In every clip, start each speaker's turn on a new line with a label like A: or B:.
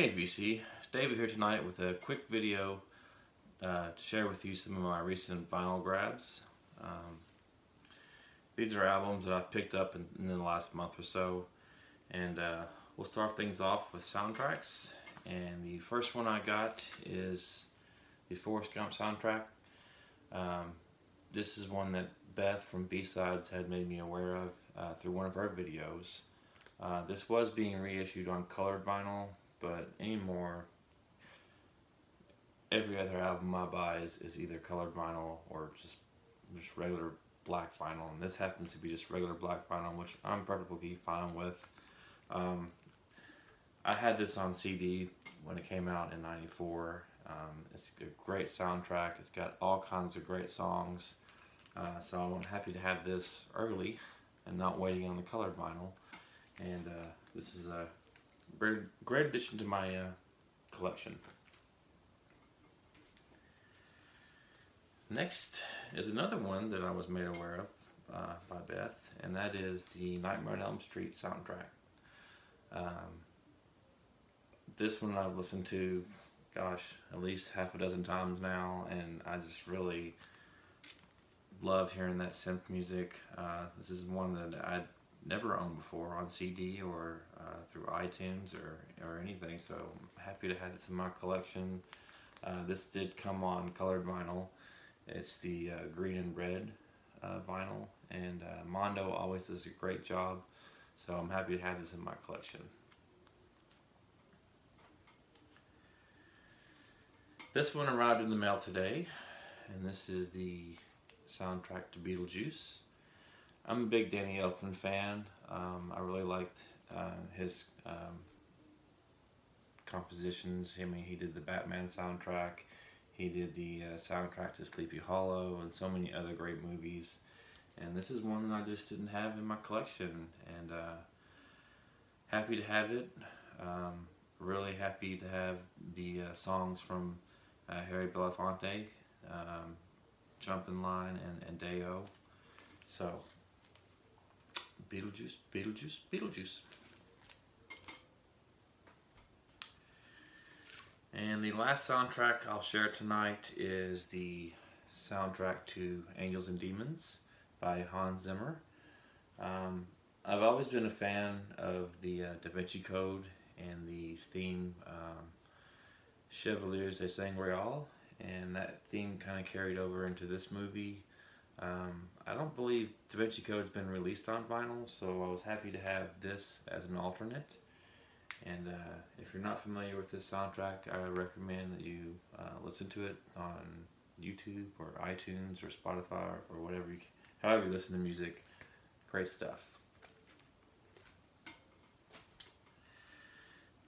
A: Hey VC, David here tonight with a quick video to share with you some of my recent vinyl grabs. These are albums that I've picked up in the last month or so, and we'll start things off with soundtracks. And the first one I got is the Forrest Gump soundtrack. This is one that Beth from B-Sides had made me aware of through one of her videos. This was being reissued on colored vinyl, but anymore, every other album I buy is either colored vinyl or just regular black vinyl, and this happens to be just regular black vinyl, which I'm perfectly fine with. I had this on CD when it came out in '94. It's a great soundtrack. It's got all kinds of great songs, so I'm happy to have this early and not waiting on the colored vinyl. And this is a great addition to my collection. Next is another one that I was made aware of by Beth, and that is the Nightmare on Elm Street soundtrack. This one I've listened to, gosh, at least half a dozen times now, and I just really love hearing that synth music. This is one that I'd never owned before on CD or through iTunes or anything, so I'm happy to have this in my collection. This did come on colored vinyl. It's the green and red vinyl, and Mondo always does a great job, so I'm happy to have this in my collection. This one arrived in the mail today, and this is the soundtrack to Beetlejuice. I'm a big Danny Elfman fan. I really liked his compositions. I mean, he did the Batman soundtrack, he did the soundtrack to Sleepy Hollow, and so many other great movies. And this is one that I just didn't have in my collection, and happy to have it. Really happy to have the songs from Harry Belafonte, Jump in Line, and Deo. So, Beetlejuice, Beetlejuice, Beetlejuice. And the last soundtrack I'll share tonight is the soundtrack to Angels and Demons by Hans Zimmer. I've always been a fan of the Da Vinci Code and the theme Chevaliers de Sangreal, and that theme kind of carried over into this movie. I don't believe Da Vinci Code has been released on vinyl, so I was happy to have this as an alternate. And if you're not familiar with this soundtrack, I recommend that you listen to it on YouTube or iTunes or Spotify or whatever however you listen to music. Great stuff.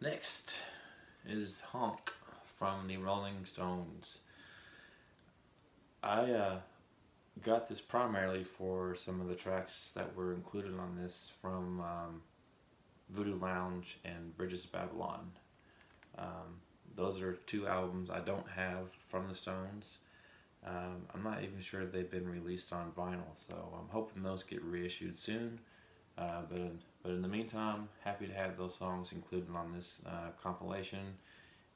A: Next is Honk from the Rolling Stones. I got this primarily for some of the tracks that were included on this from Voodoo Lounge and Bridges of Babylon. Those are two albums I don't have from the Stones. I'm not even sure they've been released on vinyl, so I'm hoping those get reissued soon. But in the meantime, happy to have those songs included on this compilation,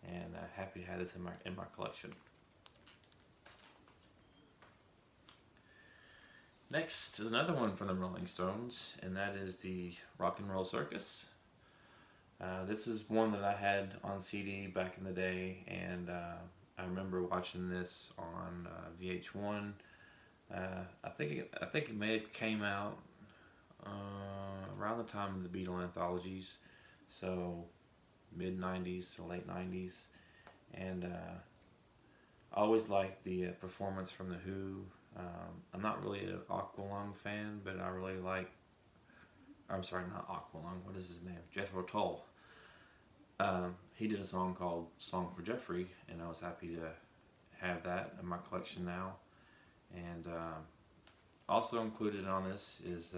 A: and happy to have this in my collection. Next is another one from the Rolling Stones, and that is the Rock and Roll Circus. This is one that I had on CD back in the day, and I remember watching this on VH1. I think it may have came out around the time of the Beatle anthologies, so mid '90s to late '90s, and I always liked the performance from the Who. I'm not really an Aqualung fan, but I really like, I'm sorry, not Aqualung, what is his name? Jethro Tull. He did a song called Song for Jeffrey, and I was happy to have that in my collection now. And also included on this is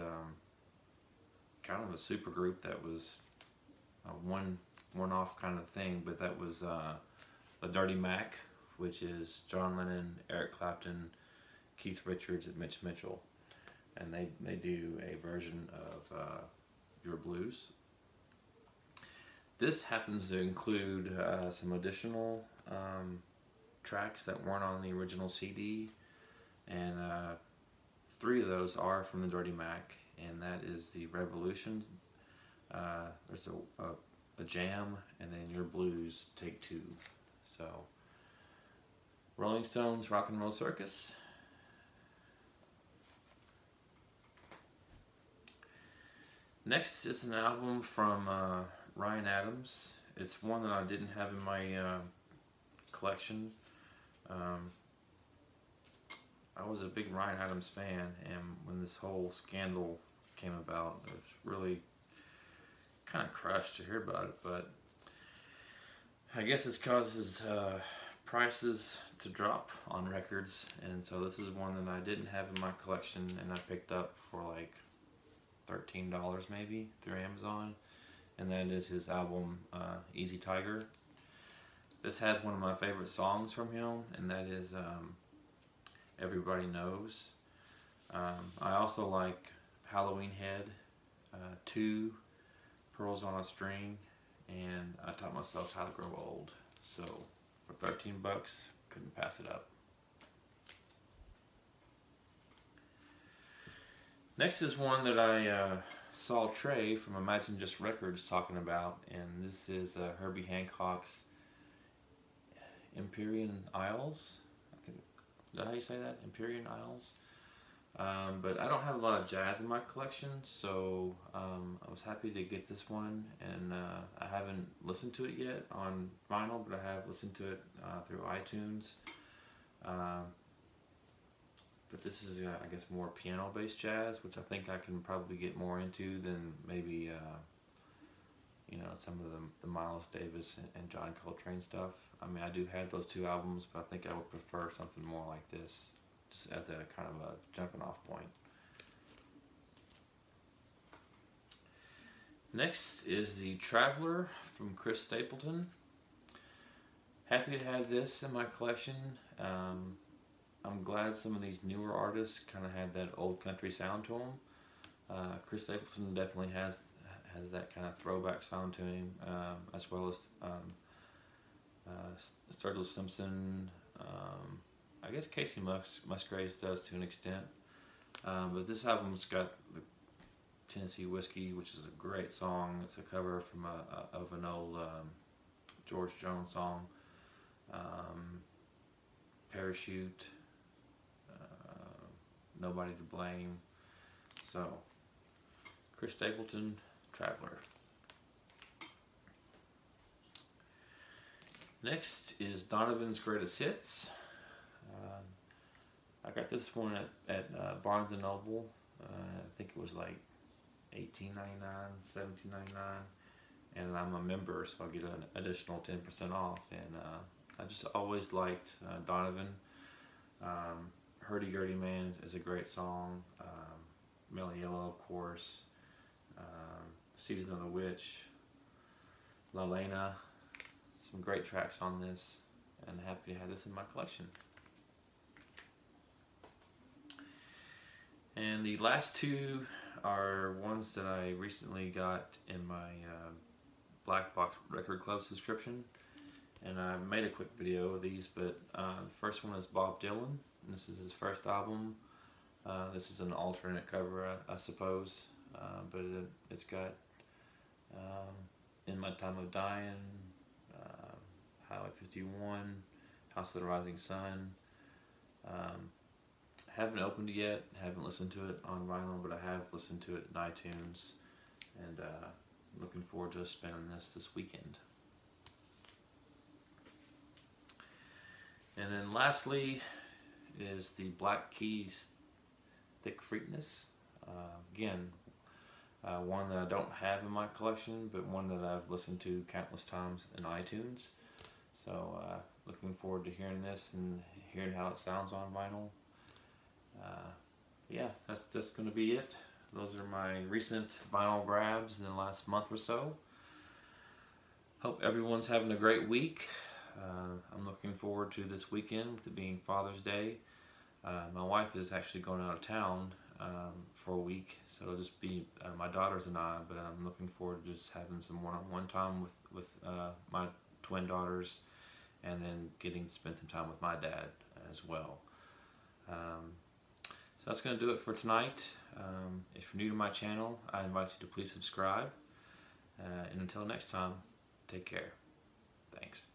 A: kind of a super group that was a one-off kind of thing, but that was the Dirty Mac, which is John Lennon, Eric Clapton, Keith Richards, and Mitch Mitchell, and they do a version of Your Blues. This happens to include some additional tracks that weren't on the original CD, and 3 of those are from the Dirty Mac, and that is the Revolution, there's a Jam, and then Your Blues Take 2. So, Rolling Stones, Rock and Roll Circus. Next is an album from Ryan Adams. It's one that I didn't have in my collection. I was a big Ryan Adams fan, and when this whole scandal came about, I was really kind of crushed to hear about it, but I guess it's caused his prices to drop on records, and so this is one that I didn't have in my collection, and I picked up for like $13 maybe through Amazon, and that is his album Easy Tiger. This has one of my favorite songs from him, and that is Everybody Knows. I also like Halloween Head, 2, Pearls on a String, and I Taught Myself How to Grow Old. So for 13 bucks, couldn't pass it up. Next is one that I saw Trey from Imagine Just Records talking about, and this is Herbie Hancock's Empryean Isles. I think, is that how you say that? Empryean Isles? But I don't have a lot of jazz in my collection, so I was happy to get this one, and I haven't listened to it yet on vinyl, but I have listened to it through iTunes. But this is, I guess, more piano-based jazz, which I think I can probably get more into than maybe, you know, some of the Miles Davis and John Coltrane stuff. I mean, I do have those 2 albums, but I think I would prefer something more like this, just as a kind of a jumping off point. Next is The Traveler from Chris Stapleton. Happy to have this in my collection. I'm glad some of these newer artists kind of had that old country sound to them. Chris Stapleton definitely has that kind of throwback sound to him, as well as Sturgill Simpson. I guess Casey Musgraves does to an extent. But this album's got the Tennessee Whiskey, which is a great song. It's a cover from of an old George Jones song. Parachute. Nobody to Blame. So, Chris Stapleton, Traveler. Next is Donovan's Greatest Hits. I got this one at Barnes & Noble. I think it was like $18.99, $17.99, and I'm a member, so I'll get an additional 10% off. And I just always liked Donovan. Hurdy Gurdy Man is a great song. Mellow Yellow, of course. Season of the Witch. La Lena. Some great tracks on this, and happy to have this in my collection. And the last 2 are ones that I recently got in my Black Box Record Club subscription. And I made a quick video of these, but the first one is Bob Dylan. And this is his first album. This is an alternate cover, I suppose, but it's got In My Time of Dying, Highway 51, House of the Rising Sun. Haven't opened it yet, haven't listened to it on vinyl, but I have listened to it in iTunes, and looking forward to spending this weekend. And then lastly is the Black Keys Thickfreakness. Again, one that I don't have in my collection, but one that I've listened to countless times in iTunes. So looking forward to hearing this and hearing how it sounds on vinyl. Yeah, that's going to be it. Those are my recent vinyl grabs in the last month or so. Hope everyone's having a great week. I'm looking forward to this weekend, with it being Father's Day. My wife is actually going out of town for a week. So it'll just be my daughters and I, but I'm looking forward to just having some one-on-one time with my twin daughters, and then getting to spend some time with my dad as well. So that's going to do it for tonight. If you're new to my channel, I invite you to please subscribe. And until next time, take care. Thanks.